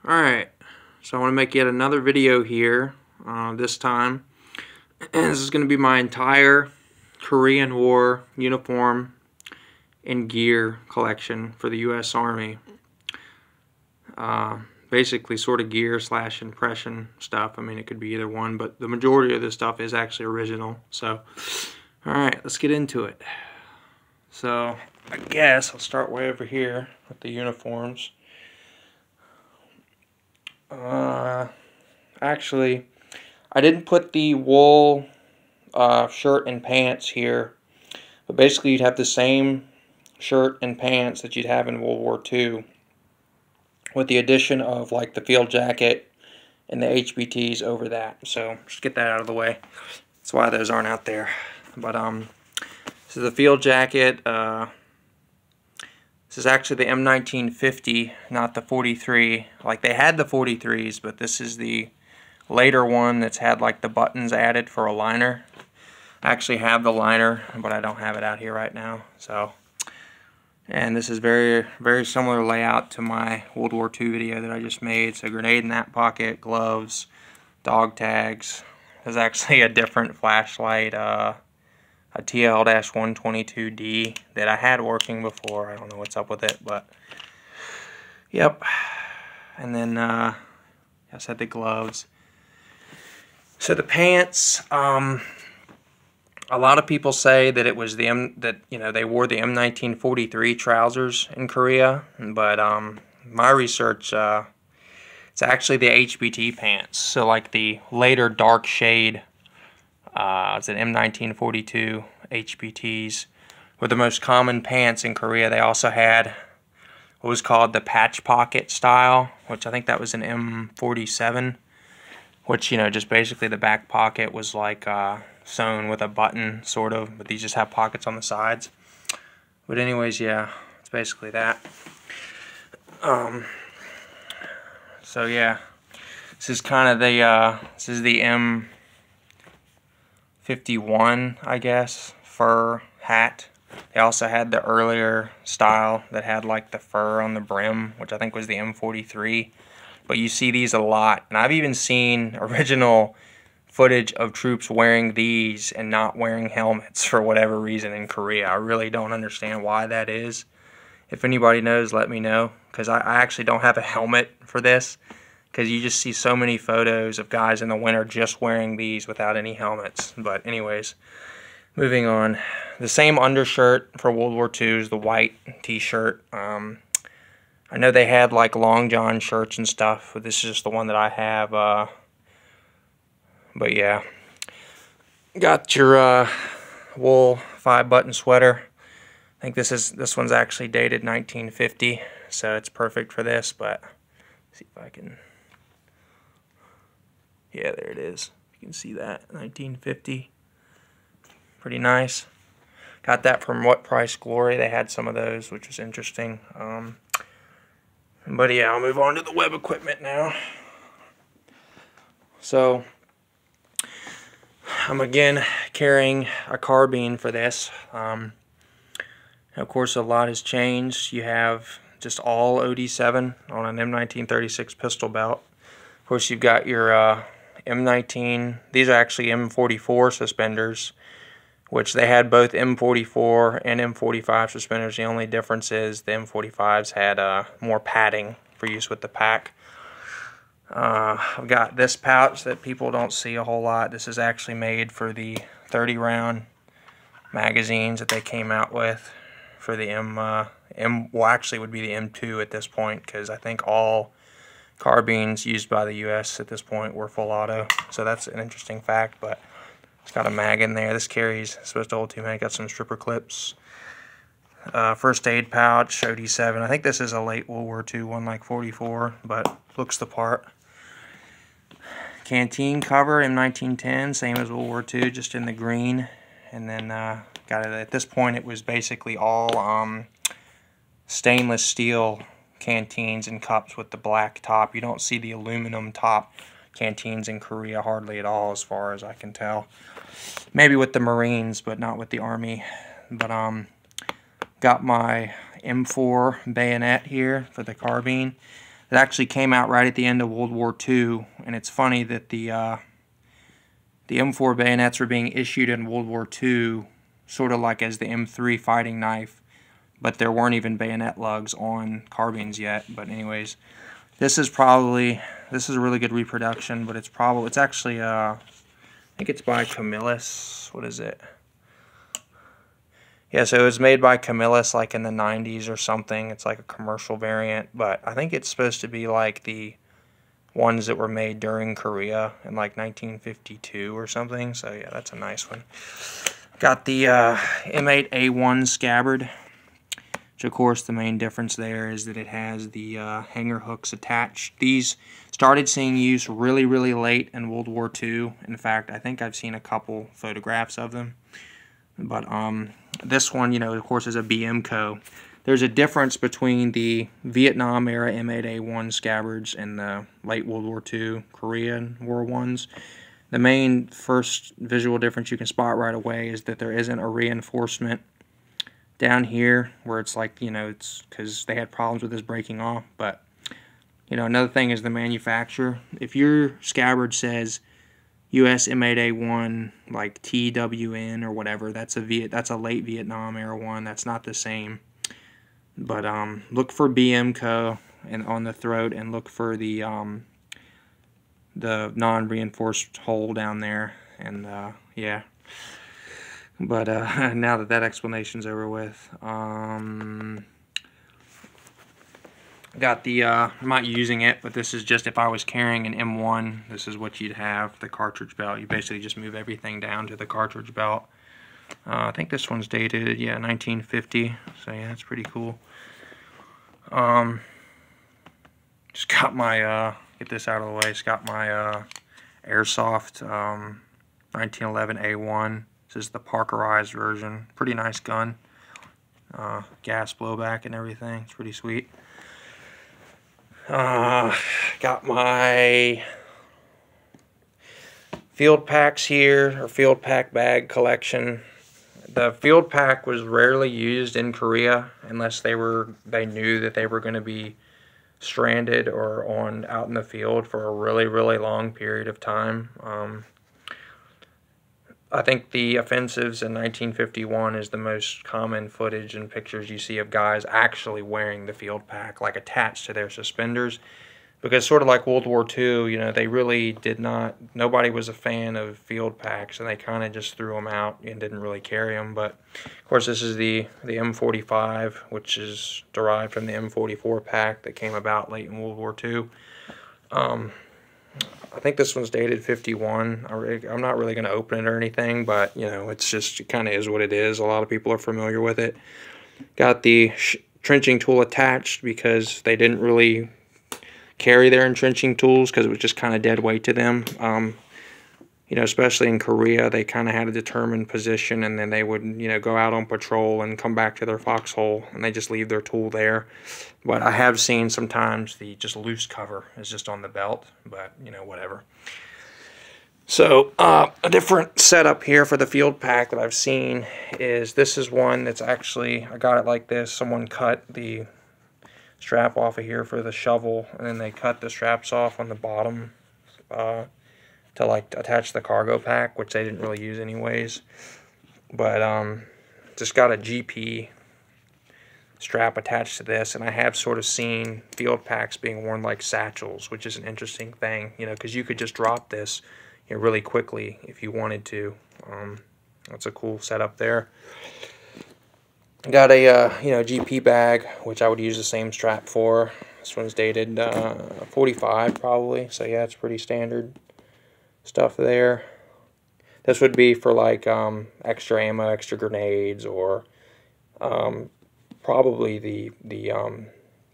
Alright, so I want to make yet another video here this time. And this is going to be my entire Korean War uniform and gear collection for the U.S. Army. Basically sort of gear / impression stuff. I mean, it could be either one, but the majority of this stuff is actually original. So, alright, let's get into it. So, I guess I'll start way over here with the uniforms. Actually, I didn't put the wool shirt and pants here, but basically you'd have the same shirt and pants that you'd have in World War II, with the addition of like the field jacket and the HBTs over that. So just get that out of the way. That's why those aren't out there. But this is the field jacket. This is actually the M1950, not the 43. Like, they had the 43s, but this is the later one that's had like the buttons added for a liner. I actually have the liner, but I don't have it out here right now. So, and this is very similar layout to my World War II video that I just made. So, grenade in that pocket, gloves, dog tags. There's actually a different flashlight, a TL-122D that I had working before. I don't know what's up with it, but yep. And then I said the gloves. So the pants, a lot of people say that it was they wore the M1943 trousers in Korea, but my research, it's actually the HBT pants. So like the later dark shade. It's an M1942 HBTs were the most common pants in Korea. They also had what was called the patch pocket style, which I think that was an M47, which, you know, just basically the back pocket was like sewn with a button, sort of, but these just have pockets on the sides. But anyways, yeah, it's basically that. So yeah, this is kind of the this is the M51, I guess, fur hat. They also had the earlier style that had like the fur on the brim, which I think was the M43. But you see these a lot, and I've even seen original footage of troops wearing these and not wearing helmets for whatever reason in Korea. I really don't understand why that is. If anybody knows, let me know, because I actually don't have a helmet for this, because you just see so many photos of guys in the winter just wearing these without any helmets. But anyways, moving on. The same undershirt for World War II is the white t-shirt. I know they had like long john shirts and stuff, but this is just the one that I have. But yeah, got your wool 5-button sweater. I think this one's actually dated 1950, so it's perfect for this. But let's see if I can. Yeah, there it is. You can see that, 1950. Pretty nice. Got that from What Price Glory. They had some of those, which was interesting. But yeah, I'll move on to the web equipment now. So, I'm again carrying a carbine for this. Of course, a lot has changed. You have just all OD7 on an M1936 pistol belt. Of course, you've got your M19, these are actually M44 suspenders, which they had both M44 and M45 suspenders. The only difference is the M45s had more padding for use with the pack. I've got this pouch that people don't see a whole lot. This is actually made for the 30-round magazines that they came out with for the well, actually would be the M2 at this point, because I think all carbines used by the U.S. at this point were full auto. So that's an interesting fact, but it's got a mag in there. This carries, it's supposed to hold 2 mag. Got some stripper clips. First aid pouch, OD7. I think this is a late World War II one, like 44, but looks the part. Canteen cover, M1910, same as World War II, just in the green. And then got it, at this point it was basically all stainless steel canteens and cups with the black top. You don't see the aluminum top canteens in Korea hardly at all, as far as I can tell. Maybe with the Marines, but not with the Army. But got my M4 bayonet here for the carbine. It actually came out right at the end of World War II, and it's funny that the M4 bayonets were being issued in World War II, sort of like as the M3 fighting knife, but there weren't even bayonet lugs on carbines yet. But anyways, this is a really good reproduction, but it's actually I think it's by Camillus. What is it? Yeah, so it was made by Camillus like in the 90s or something. It's like a commercial variant, but I think it's supposed to be like the ones that were made during Korea in like 1952 or something. So yeah, that's a nice one. Got the M8A1 scabbard, which of course the main difference there is that it has the hanger hooks attached. These started seeing use really, really late in World War II. In fact, I think I've seen a couple photographs of them. But this one, you know, of course, is a BMCO. There's a difference between the Vietnam era M8A1 scabbards and the late World War II Korean War ones. The main first visual difference you can spot right away is that there isn't a reinforcement down here where it's like, you know, it's because they had problems with this breaking off. But, you know, another thing is the manufacturer. If your scabbard says US M8A1 like TWN or whatever, that's a late Vietnam era one. That's not the same. But look for BMCO and on the throat, and look for the non-reinforced hole down there. And yeah. But now that explanation's over with, got the, I'm not using it, but this is just if I was carrying an M1, this is what you'd have, the cartridge belt. You basically just move everything down to the cartridge belt. I think this one's dated, yeah, 1950, so yeah, that's pretty cool. Just got my, get this out of the way, just got my Airsoft 1911 A1. This is the Parkerized version. Pretty nice gun. Gas blowback and everything, it's pretty sweet. Got my field packs here, or field pack bag collection. The field pack was rarely used in Korea unless they knew that they were going to be stranded or out in the field for a really, really long period of time. I think the offensives in 1951 is the most common footage and pictures you see of guys actually wearing the field pack, like attached to their suspenders. Because sort of like World War II, you know, they really did not, nobody was a fan of field packs, and they kind of just threw them out and didn't really carry them. But of course, this is the M45, which is derived from the M44 pack that came about late in World War II. I think this one's dated 51. I'm not really going to open it or anything, but, you know, it kind of is what it is. A lot of people are familiar with it. Got the trenching tool attached because they didn't really carry their entrenching tools because it was just kind of dead weight to them. You know, especially in Korea, they kind of had a determined position, and then they would, you know, go out on patrol and come back to their foxhole, and they just leave their tool there. But I have seen sometimes the just loose cover is just on the belt, but, you know, whatever. So a different setup here for the field pack that I've seen is, this is one that's actually, I got it like this. Someone cut the strap off of here for the shovel, and then they cut the straps off on the bottom to like attach the cargo pack, which they didn't really use anyways. But just got a GP strap attached to this, and I have sort of seen field packs being worn like satchels, which is an interesting thing, you know, because you could just drop this, you know, really quickly if you wanted to. That's a cool setup there. Got a you know, GP bag, which I would use the same strap for. This one's dated 45 probably, so yeah, it's pretty standard stuff there. This would be for like extra ammo, extra grenades, or probably the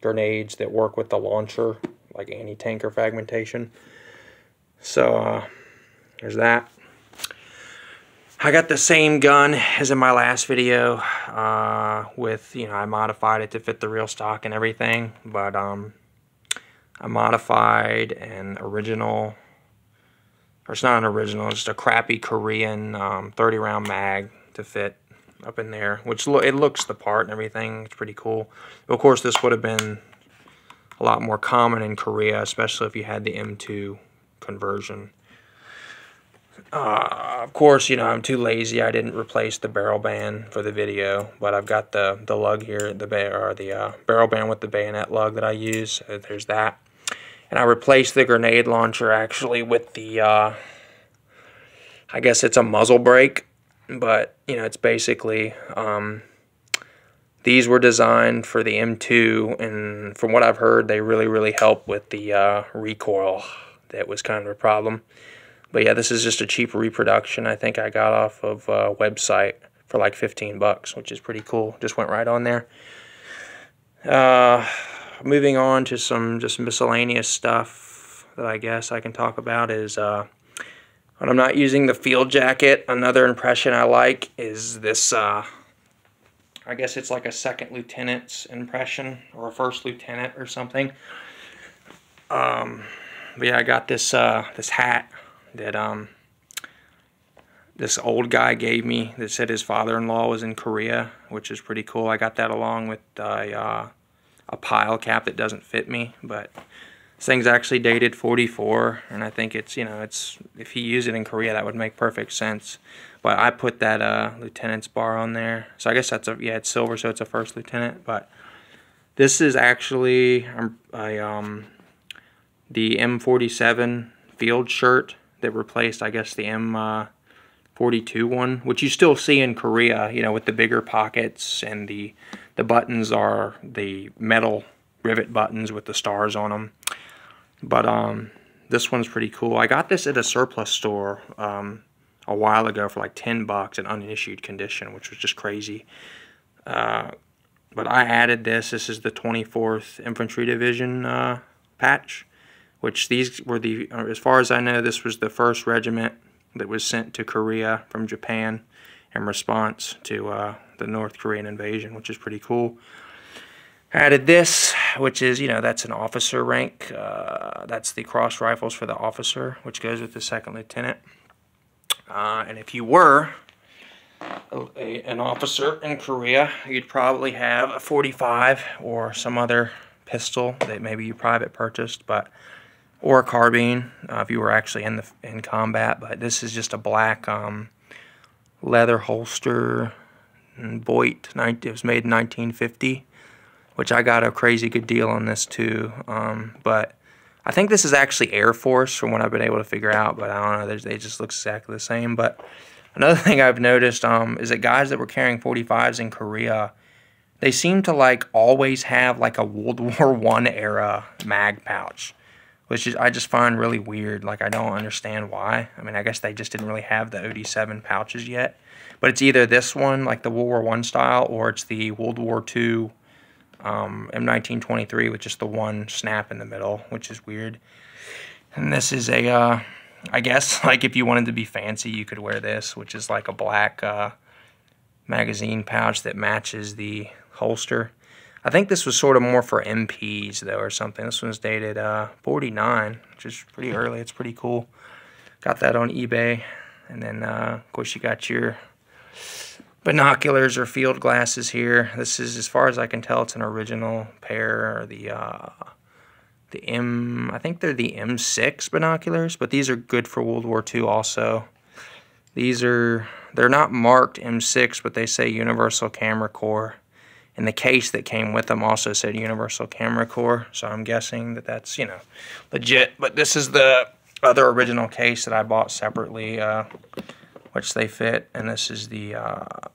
grenades that work with the launcher, like anti-tanker fragmentation. So there's that. I got the same gun as in my last video with, you know, I modified it to fit the real stock and everything, but I modified an original, or it's not an original, it's just a crappy Korean 30-round mag to fit up in there, which it looks the part and everything. It's pretty cool. Of course, this would have been a lot more common in Korea, especially if you had the M2 conversion. Of course, you know, I'm too lazy. I didn't replace the barrel band for the video, but I've got the lug here, the barrel band with the bayonet lug that I use. So there's that. And I replaced the grenade launcher actually with the, I guess it's a muzzle brake, but, you know, it's basically, these were designed for the M2, and from what I've heard, they really help with the recoil. That was kind of a problem. But yeah, this is just a cheap reproduction. I think I got off of a website for like 15 bucks, which is pretty cool. Just went right on there. Moving on to some just miscellaneous stuff that I guess I can talk about is when I'm not using the field jacket, another impression I like is this, I guess it's like a second lieutenant's impression or a first lieutenant or something. But yeah, I got this this hat that this old guy gave me that said his father-in-law was in Korea, which is pretty cool. I got that along with a pile cap that doesn't fit me, but this thing's actually dated 44, and I think it's, you know, it's, if he used it in Korea, that would make perfect sense. But I put that lieutenant's bar on there, so I guess that's a, yeah, it's silver, so it's a first lieutenant. But this is actually the M47 field shirt that replaced, I guess, the M42 one, which you still see in Korea, you know, with the bigger pockets, and the buttons are the metal rivet buttons with the stars on them. But this one's pretty cool. I got this at a surplus store a while ago for like 10 bucks in unissued condition, which was just crazy. But I added this. This is the 24th Infantry Division patch, which these were the, as far as I know, this was the first regiment that was sent to Korea from Japan in response to the North Korean invasion, which is pretty cool. Added this, which is, you know, that's an officer rank. That's the cross rifles for the officer, which goes with the second lieutenant. And if you were an officer in Korea, you'd probably have a 45 or some other pistol that maybe you private purchased, but or a carbine if you were actually in combat. But this is just a black leather holster, and Voight. It was made in 1950, which I got a crazy good deal on this too. But I think this is actually Air Force from what I've been able to figure out, but I don't know, they just look exactly the same. But another thing I've noticed is that guys that were carrying 45s in Korea, they seem to like always have like a World War I era mag pouch, which is, I just find really weird. Like, I don't understand why. I mean, I guess they just didn't really have the OD7 pouches yet. But it's either this one, like the World War I style, or it's the World War II M1923 with just the one snap in the middle, which is weird. And this is a, I guess, like if you wanted to be fancy, you could wear this, which is like a black magazine pouch that matches the holster. I think this was sort of more for MPs, though, or something. This one's dated 49, which is pretty early. It's pretty cool. Got that on eBay. And then, of course, you got your binoculars or field glasses here. This is, as far as I can tell, it's an original pair, or the I think they're the M6 binoculars, but these are good for World War II also. These are, they're not marked M6, but they say Universal Camera Corps. And the case that came with them also said Universal Camera Corps, so I'm guessing that that's, you know, legit. But this is the other original case that I bought separately, which they fit, and this is the,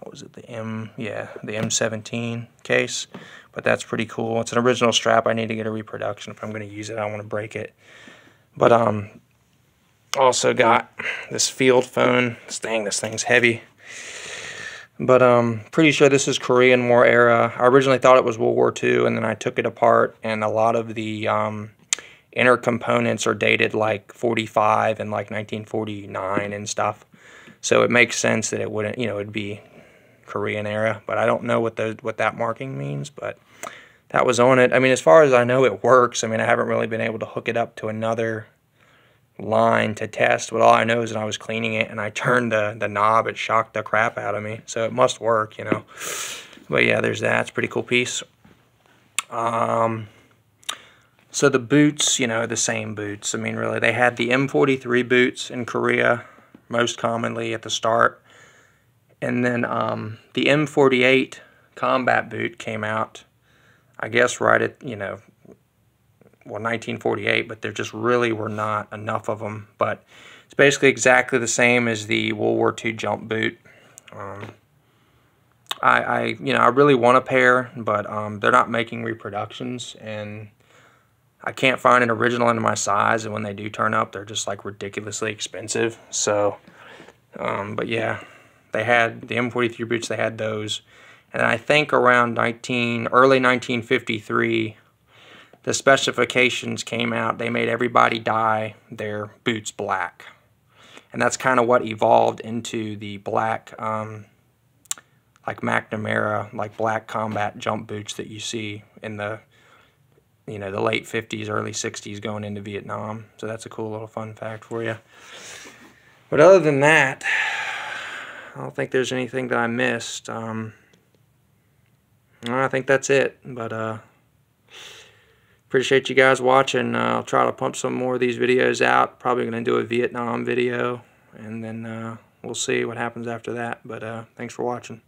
was it the the M17 case, but that's pretty cool. It's an original strap. I need to get a reproduction if I'm going to use it. I don't want to break it. But also got this field phone. This thing's heavy. But pretty sure this is Korean War era. I originally thought it was World War II, and then I took it apart, and a lot of the inner components are dated like 45 and like 1949 and stuff. So it makes sense that it wouldn't, you know, it'd be Korean era. But I don't know what that marking means, but that was on it. I mean, as far as I know, it works. I mean, I haven't really been able to hook it up to another line to test, but all I know is that I was cleaning it and I turned the knob. It shocked the crap out of me, so it must work, you know. But yeah, there's that. It's a pretty cool piece. So the boots, you know, the same boots. I mean, really, they had the M43 boots in Korea, most commonly at the start. And then the M48 combat boot came out, I guess, right at, you know, well, 1948, but there just really were not enough of them. But it's basically exactly the same as the World War II jump boot. I really want a pair, but they're not making reproductions, and I can't find an original in my size, and when they do turn up, they're just like ridiculously expensive. So, but yeah, they had the M43 boots, they had those. And I think around early 1953, the specifications came out. They made everybody dye their boots black. And that's kind of what evolved into the black, like McNamara, like black combat jump boots that you see in the, you know, the late 50s, early 60s going into Vietnam. So that's a cool little fun fact for you. But other than that, I don't think there's anything that I missed. I think that's it. But appreciate you guys watching. I'll try to pump some more of these videos out. Probably going to do a Vietnam video, and then we'll see what happens after that. But thanks for watching.